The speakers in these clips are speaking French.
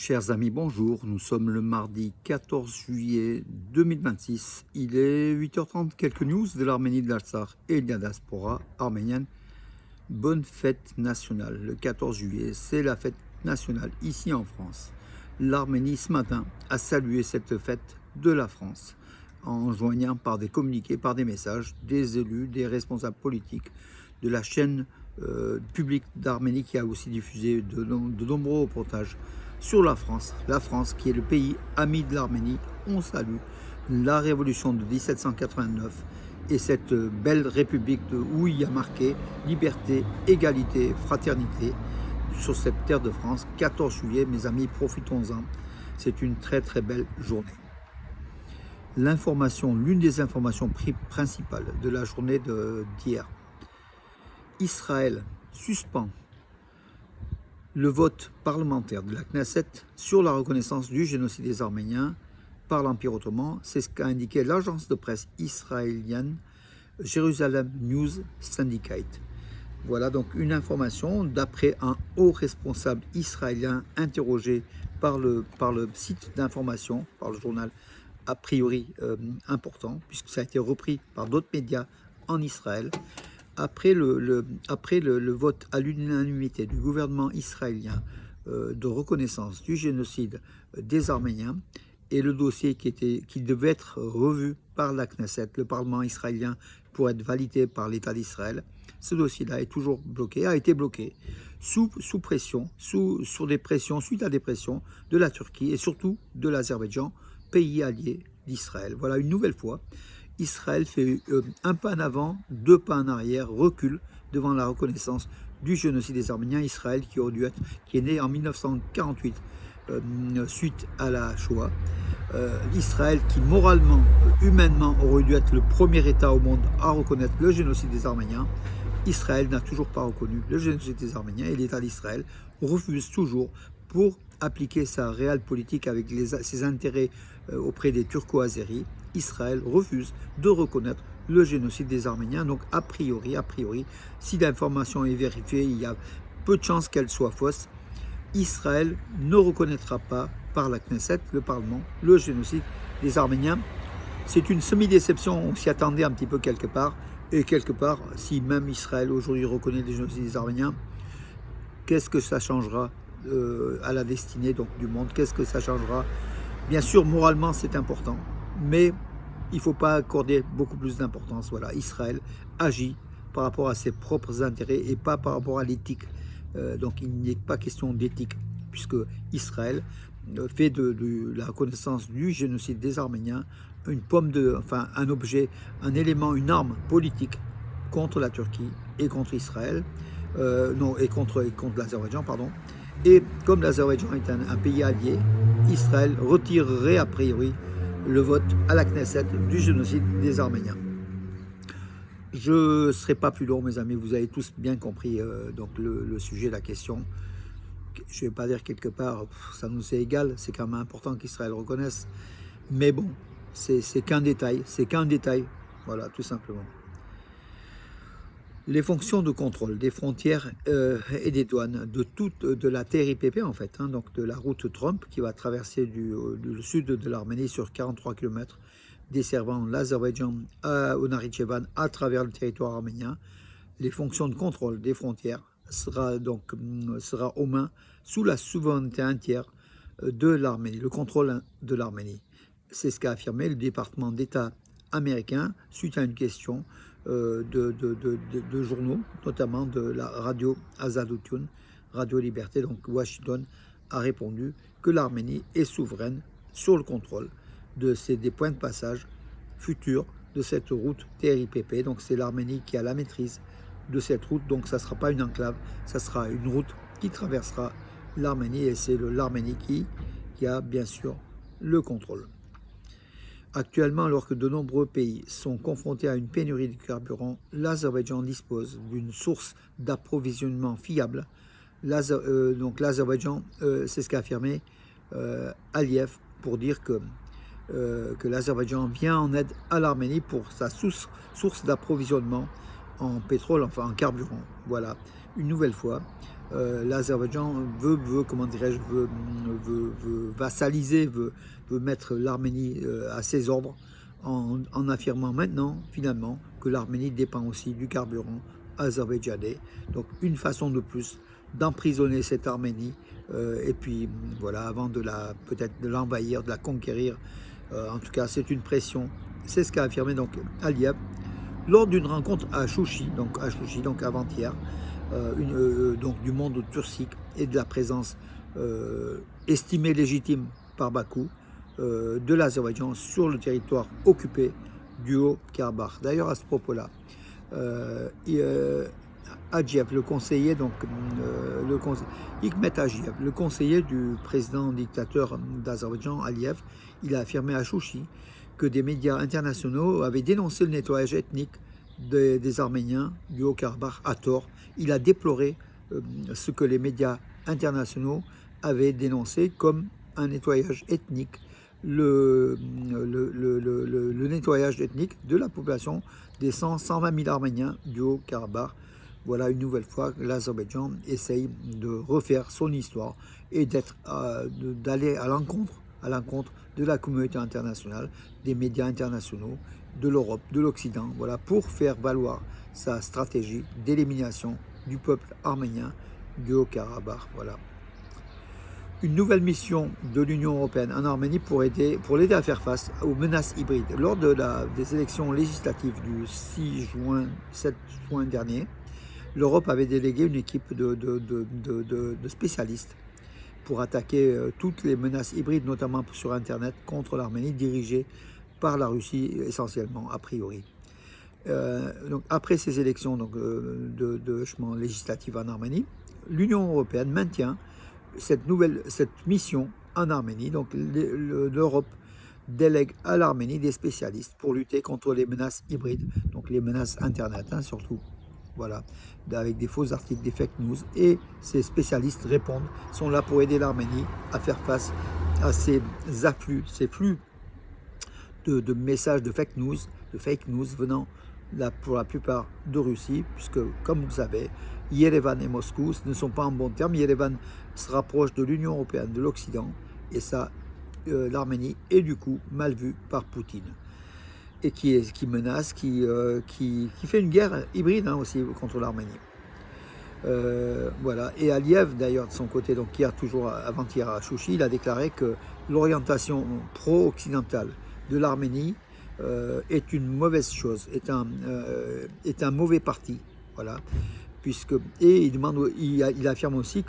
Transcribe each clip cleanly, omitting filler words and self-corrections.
Chers amis, bonjour. Nous sommes le mardi 14 juillet 2026. Il est 8h30. Quelques news de l'Arménie, de l'Artsakh et de la diaspora arménienne. Bonne fête nationale. Le 14 juillet, c'est la fête nationale ici en France. L'Arménie, ce matin, a salué cette fête de la France en joignant par des communiqués, par des messages, des élus, des responsables politiques de la chaîne publique d'Arménie qui a aussi diffusé de nombreux reportages sur la France qui est le pays ami de l'Arménie. On salue la révolution de 1789 et cette belle république où il y a marqué liberté, égalité, fraternité sur cette terre de France. 14 juillet, mes amis, profitons-en. C'est une très très belle journée. L'une des informations principales de la journée d'hier. Israël suspend le vote parlementaire de la Knesset sur la reconnaissance du génocide des Arméniens par l'Empire ottoman. C'est ce qu'a indiqué l'agence de presse israélienne Jerusalem News Syndicate. Voilà donc une information d'après un haut responsable israélien interrogé par le site d'information, par le journal a priori important, puisque ça a été repris par d'autres médias en Israël. Après le vote à l'unanimité du gouvernement israélien de reconnaissance du génocide des Arméniens et le dossier qui devait être revu par la Knesset, le Parlement israélien, pour être validé par l'État d'Israël, ce dossier-là est toujours bloqué, a été bloqué sous pression, suite à des pressions de la Turquie et surtout de l'Azerbaïdjan, pays allié d'Israël. Voilà, une nouvelle fois, Israël fait un pas en avant, deux pas en arrière, recule devant la reconnaissance du génocide des Arméniens. Israël qui est né en 1948 suite à la Shoah. Israël qui moralement, humainement aurait dû être le premier État au monde à reconnaître le génocide des Arméniens. Israël n'a toujours pas reconnu le génocide des Arméniens et l'État d'Israël refuse toujours pour appliquer sa réelle politique avec ses intérêts auprès des Turco-Azéris. Israël refuse de reconnaître le génocide des Arméniens. Donc a priori, si l'information est vérifiée, il y a peu de chances qu'elle soit fausse. Israël ne reconnaîtra pas par la Knesset, le Parlement, le génocide des Arméniens. C'est une semi-déception, on s'y attendait un petit peu quelque part. Et quelque part, si même Israël aujourd'hui reconnaît le génocide des Arméniens, qu'est-ce que ça changera à la destinée donc, du monde? Qu'est-ce que ça changera? Bien sûr, moralement, c'est important, mais il ne faut pas accorder beaucoup plus d'importance. Voilà, Israël agit par rapport à ses propres intérêts et pas par rapport à l'éthique. Donc, il n'est pas question d'éthique, puisque Israël fait de la reconnaissance du génocide des Arméniens un objet, un élément, une arme politique contre la Turquie et contre Israël, et contre l'Azerbaïdjan, pardon. Et comme l'Azerbaïdjan est un pays allié, Israël retirerait a priori le vote à la Knesset du génocide des Arméniens. Je ne serai pas plus long, mes amis, vous avez tous bien compris donc le sujet, la question. Je ne vais pas dire quelque part, ça nous est égal, c'est quand même important qu'Israël reconnaisse, mais bon, c'est qu'un détail, voilà, tout simplement. Les fonctions de contrôle des frontières et des douanes de la TRIPP en fait, donc de la route Trump qui va traverser du sud de l'Arménie sur 43 km, desservant l'Azerbaïdjan au Nakhitchevan à travers le territoire arménien. Les fonctions de contrôle des frontières sera aux mains sous la souveraineté entière de l'Arménie, le contrôle de l'Arménie. C'est ce qu'a affirmé le département d'État américain suite à une question de journaux, notamment de la radio Azadutun, Radio Liberté. Donc Washington a répondu que l'Arménie est souveraine sur le contrôle des points de passage futurs de cette route TRIPP. Donc c'est l'Arménie qui a la maîtrise de cette route, donc ça ne sera pas une enclave, ça sera une route qui traversera l'Arménie et c'est l'Arménie qui a bien sûr le contrôle. Actuellement, alors que de nombreux pays sont confrontés à une pénurie de carburant, l'Azerbaïdjan dispose d'une source d'approvisionnement fiable. Donc l'Azerbaïdjan, c'est ce qu'a affirmé Aliyev pour dire que l'Azerbaïdjan vient en aide à l'Arménie pour sa source d'approvisionnement en pétrole, enfin en carburant. Voilà, une nouvelle fois, l'Azerbaïdjan comment dirais-je, veut vassaliser, veut mettre l'Arménie à ses ordres, en affirmant maintenant, finalement, que l'Arménie dépend aussi du carburant azerbaïdjanais. Donc une façon de plus d'emprisonner cette Arménie, et puis voilà, avant peut-être de l'envahir, de la conquérir. En tout cas, c'est une pression. C'est ce qu'a affirmé donc Aliyev lors d'une rencontre à Chouchi, donc avant-hier, donc du monde turcique et de la présence estimée légitime par Bakou de l'Azerbaïdjan sur le territoire occupé du Haut-Karabakh. D'ailleurs, à ce propos-là, Adjiev, le conseiller, Hikmet Adjiev, le conseiller du président dictateur d'Azerbaïdjan, Aliyev, il a affirmé à Chouchi que des médias internationaux avaient dénoncé le nettoyage ethnique des Arméniens du Haut-Karabakh à tort. Il a déploré ce que les médias internationaux avaient dénoncé comme un nettoyage ethnique, le nettoyage ethnique de la population des 120 000 Arméniens du Haut-Karabakh. Voilà, une nouvelle fois, l'Azerbaïdjan essaye de refaire son histoire et d'aller à l'encontre de la communauté internationale, des médias internationaux, de l'Europe, de l'Occident, voilà, pour faire valoir sa stratégie d'élimination du peuple arménien du Haut-Karabakh. Voilà. Une nouvelle mission de l'Union européenne en Arménie pour l'aider à faire face aux menaces hybrides. Lors des élections législatives du 7 juin dernier, l'Europe avait délégué une équipe de spécialistes pour attaquer toutes les menaces hybrides, notamment sur Internet, contre l'Arménie, dirigée par la Russie essentiellement, a priori. Donc, après ces élections législatives en Arménie, l'Union européenne maintient cette mission en Arménie. Donc l'Europe délègue à l'Arménie des spécialistes pour lutter contre les menaces hybrides, donc les menaces Internet surtout. Voilà, avec des faux articles, des fake news. Et ces spécialistes sont là pour aider l'Arménie à faire face à ces flux de messages de fake news venant pour la plupart de Russie, puisque, comme vous le savez, Yerevan et Moscou ne sont pas en bons termes. Yerevan se rapproche de l'Union européenne, de l'Occident, et ça, l'Arménie est du coup mal vue par Poutine, et qui menace, qui fait une guerre hybride aussi contre l'Arménie. Voilà. Et Aliyev, d'ailleurs, de son côté, donc avant-hier à Chouchi, il a déclaré que l'orientation pro-occidentale de l'Arménie est une mauvaise chose, est un mauvais parti. Voilà. Il affirme aussi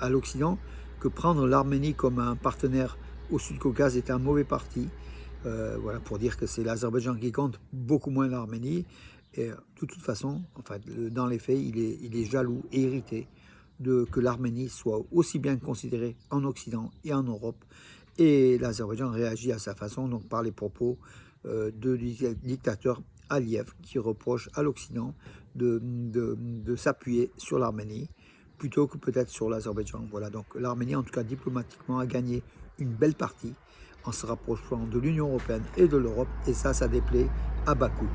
à l'Occident que prendre l'Arménie comme un partenaire au Sud-Caucase est un mauvais parti. Voilà, pour dire que c'est l'Azerbaïdjan qui compte, beaucoup moins l'Arménie. Et de toute façon, dans les faits, il est jaloux et irrité que l'Arménie soit aussi bien considérée en Occident et en Europe. Et l'Azerbaïdjan réagit à sa façon, donc par les propos du dictateur Aliyev, qui reproche à l'Occident de s'appuyer sur l'Arménie plutôt que peut-être sur l'Azerbaïdjan. Voilà, donc l'Arménie, en tout cas diplomatiquement, a gagné une belle partie en se rapprochant de l'Union européenne et de l'Europe, et ça déplaît à Bakou.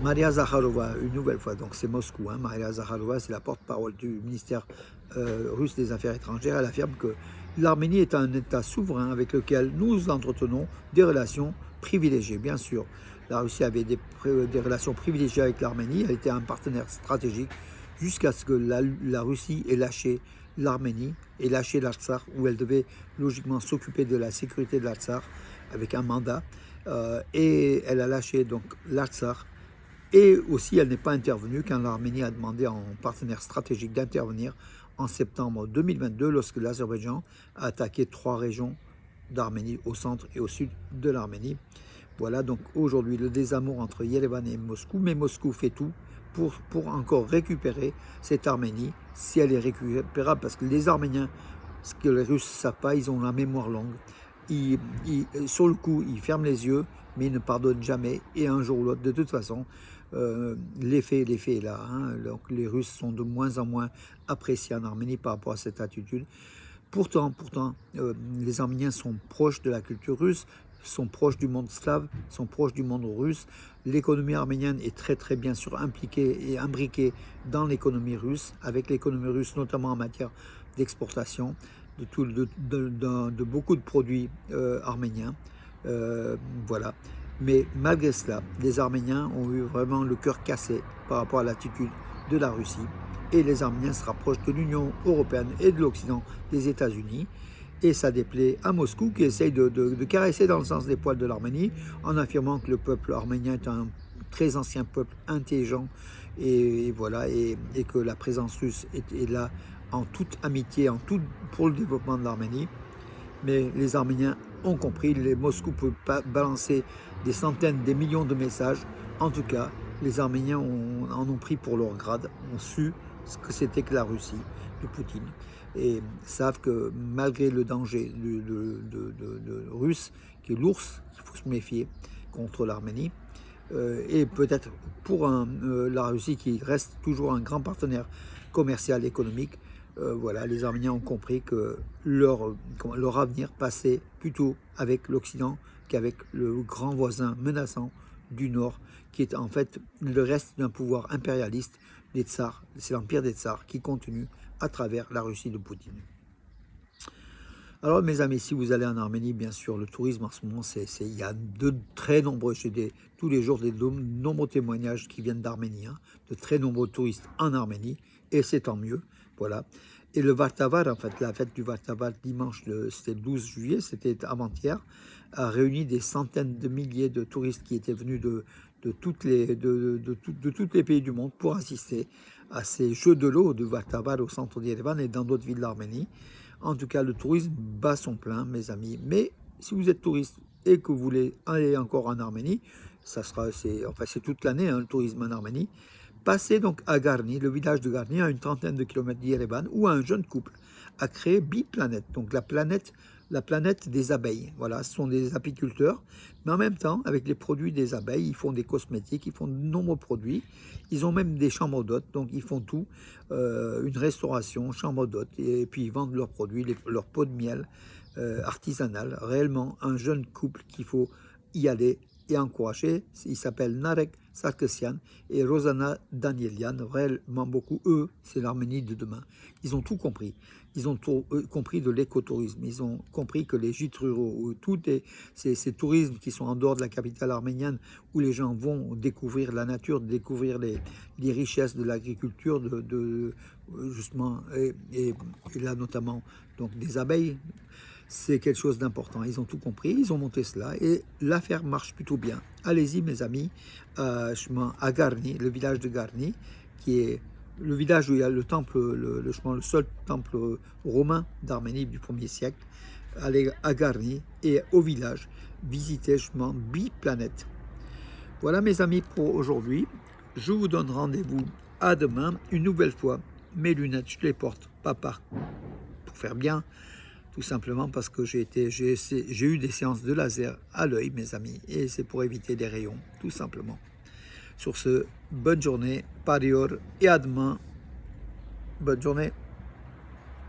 Maria Zakharova, une nouvelle fois, donc c'est Moscou. Maria Zakharova, c'est la porte-parole du ministère russe des Affaires étrangères. Elle affirme que l'Arménie est un État souverain avec lequel nous entretenons des relations privilégiées. Bien sûr, la Russie avait des relations privilégiées avec l'Arménie. Elle était un partenaire stratégique jusqu'à ce que la Russie ait lâché l'Arménie et lâché l'Artsakh, où elle devait logiquement s'occuper de la sécurité de l'Artsakh avec un mandat. Et elle a lâché donc l'Artsakh. Et aussi, elle n'est pas intervenue quand l'Arménie a demandé en partenaire stratégique d'intervenir en septembre 2022, lorsque l'Azerbaïdjan a attaqué 3 régions d'Arménie, au centre et au sud de l'Arménie. Voilà donc aujourd'hui le désamour entre Yerevan et Moscou, mais Moscou fait tout pour encore récupérer cette Arménie, si elle est récupérable, parce que les Arméniens, ce que les Russes ne savent pas, ils ont la mémoire longue. Sur le coup, ils ferment les yeux, mais ils ne pardonnent jamais, et un jour ou l'autre, de toute façon, l'effet est là. Donc les Russes sont de moins en moins appréciés en Arménie par rapport à cette attitude. Pourtant, les Arméniens sont proches de la culture russe, sont proches du monde slave, sont proches du monde russe. L'économie arménienne est très bien sûr impliquée et imbriquée dans l'économie russe, avec l'économie russe notamment en matière d'exportation de beaucoup de produits arméniens. Voilà. Mais malgré cela, les Arméniens ont eu vraiment le cœur cassé par rapport à l'attitude de la Russie. Et les Arméniens se rapprochent de l'Union européenne et de l'Occident, des États-Unis. Et ça déplaît à Moscou qui essaye de caresser dans le sens des poils de l'Arménie en affirmant que le peuple arménien est un très ancien peuple intelligent et voilà, et que la présence russe est là en toute amitié, pour le développement de l'Arménie. Mais les Arméniens ont compris, les Moscou ne peut pas balancer des centaines, des millions de messages. En tout cas, les Arméniens en ont pris pour leur grade, ont su ce que c'était que la Russie de Poutine et savent que malgré le danger russe, qui est l'ours, il faut se méfier contre l'Arménie, et peut-être pour la Russie qui reste toujours un grand partenaire commercial, économique, voilà, les Arméniens ont compris que leur avenir passait plutôt avec l'Occident qu'avec le grand voisin menaçant du Nord, qui est en fait le reste d'un pouvoir impérialiste des tsars. C'est l'empire des tsars qui continue à travers la Russie de Poutine. Alors mes amis, si vous allez en Arménie, bien sûr, le tourisme en ce moment, il y a de très nombreux, tous les jours, des nombreux témoignages qui viennent d'Arménie, hein, de très nombreux touristes en Arménie, et c'est tant mieux, voilà. Et le Vartavar, en fait, la fête du Vartavar, dimanche, c'était le 12 juillet, c'était avant-hier, a réuni des centaines de milliers de touristes qui étaient venus de tous les pays du monde pour assister à ces jeux de l'eau de Vartavar au centre d'Yerevan et dans d'autres villes d'Arménie. En tout cas, le tourisme bat son plein, mes amis. Mais si vous êtes touriste et que vous voulez aller encore en Arménie, c'est toute l'année, hein, le tourisme en Arménie. Passez donc à Garni, le village de Garni, à une trentaine de kilomètres d'Yerevan, où un jeune couple a créé Biplanète, donc la planète des abeilles. Voilà, ce sont des apiculteurs, mais en même temps, avec les produits des abeilles, ils font des cosmétiques, ils font de nombreux produits. Ils ont même des chambres d'hôtes, donc ils font tout, une restauration, chambre d'hôtes, et puis ils vendent leurs produits, leurs pots de miel artisanal. Réellement, un jeune couple qu'il faut y aller et encourager. Il s'appelle Narek Sarkisian et Rosanna Danielian. Réellement beaucoup, eux, c'est l'Arménie de demain. Ils ont tout compris. Ils ont tout compris de l'écotourisme. Ils ont compris que les gîtes ruraux, ces tourismes qui sont en dehors de la capitale arménienne, où les gens vont découvrir la nature, découvrir les richesses de l'agriculture, justement, et là notamment donc des abeilles, c'est quelque chose d'important. Ils ont tout compris, ils ont monté cela et l'affaire marche plutôt bien. Allez-y mes amis, à Garni, le village de Garni, qui est le village où il y a le temple, le seul temple romain d'Arménie du 1er siècle. Allez à Garni et au village, visitez justement Biplanète. Voilà mes amis pour aujourd'hui. Je vous donne rendez-vous à demain, une nouvelle fois. Mes lunettes, je les porte pas pour faire bien, tout simplement parce que j'ai eu des séances de laser à l'œil, mes amis, et c'est pour éviter les rayons, tout simplement. Sur ce, bonne journée, parior, et à demain. Bonne journée.